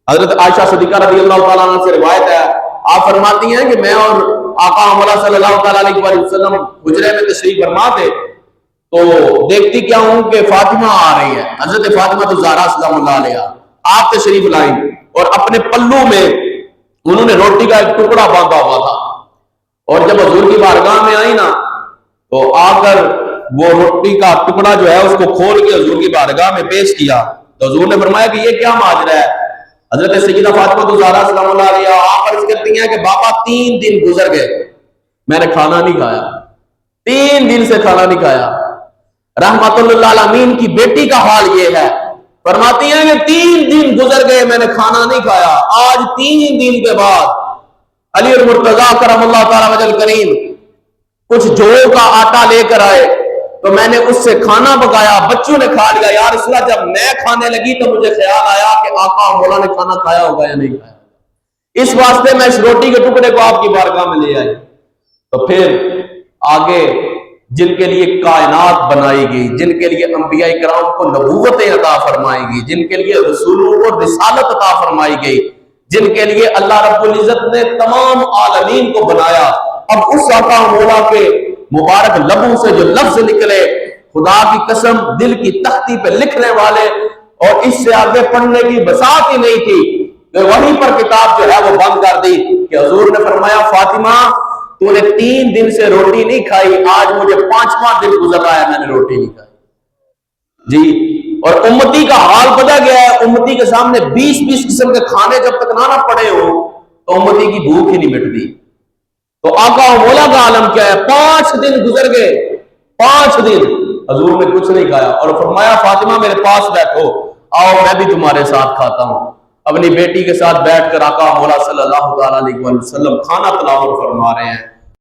حضرت عائشہ صدیقہ رضی اللہ تعالیٰ عنہ سے روایت ہے، آپ فرماتی ہیں کہ میں اور آقا مولا صلی اللہ تعالیٰ علیہ وآلہ وسلم حجرے میں تشریف فرما تھے، تو دیکھتی کیا ہوں کہ فاطمہ آ رہی ہے، حضرت فاطمہ تو زہرا سلام اللہ علیہ، آپ تشریف لائیں اور اپنے پلو میں انہوں نے روٹی کا ایک ٹکڑا باندھا ہوا تھا، اور جب حضور کی بارگاہ میں آئی نا تو آ کر وہ روٹی کا ٹکڑا جو ہے اس کو کھول کے حضور کی بارگاہ میں پیش کیا، تو حضور نے فرمایا کہ یہ کیا ماجرا ہے؟ حضرت سیدہ فاطمہ تو زہرا سلام اللہ علیہ آپ عرض کرتی ہیں کہ بابا 3 دن گزر گئے میں نے کھانا نہیں کھایا، 3 دن سے کھانا نہیں کھایا۔ رحمت اللہ العالمین کی بیٹی کا حال یہ ہے، فرماتی ہیں کہ 3 دن گزر گئے میں نے کھانا نہیں کھایا، آج 3 دن کے بعد علی المرتضیٰ کرم اللہ تعالی وجل کریم کچھ جو کا آٹا لے کر آئے تو میں نے اس سے کھانا پکایا، بچوں نے کھا لیا، یا رسول اللہ جب میں کھانے لگی تو مجھے خیال آیا کہ آقا مولا نے کھانا کھایا ہوگا یا نہیں کھایا، اس واسطے میں اس روٹی کے ٹکڑے کو آپ کی بارگاہ میں لے آئی۔ تو پھر آگے جن کے لیے کائنات بنائی گئی، جن کے لیے انبیاء کرام کو نبوتیں عطا فرمائی گئی، جن کے لیے رسولوں کو رسالت عطا فرمائی گئی، جن کے لیے اللہ رب العزت نے تمام عالمین کو بنایا، اب اس آقا مولا کے مبارک لبوں سے جو لفظ نکلے، خدا کی قسم دل کی تختی پہ لکھنے والے اور اس سے آگے پڑھنے کی بساط ہی نہیں تھی کہ وہیں پر کتاب جو ہے وہ بند کر دی کہ حضور نے فرمایا فاطمہ تو نے 3 دن سے روٹی نہیں کھائی، آج مجھے 5واں دن گزر رہا ہے میں نے روٹی نہیں کھائی جی۔ اور امتی کا حال پتہ گیا ہے، امتی کے سامنے 20 قسم کے کھانے جب تک نہ پڑے ہو تو امتی کی بھوک ہی نہیں مٹتی۔ تو آقا و مولا کا عالم کیا ہے، 5 دن گزر گئے، 5 دن حضور نے کچھ نہیں کھایا اور فرمایا فاطمہ میرے پاس بیٹھو، آؤ میں بھی تمہارے ساتھ کھاتا ہوں۔ اپنی بیٹی کے ساتھ بیٹھ کر آقا مولا صلی اللہ تعالیٰ علیہ وسلم کھانا تناول فرما رہے ہیں۔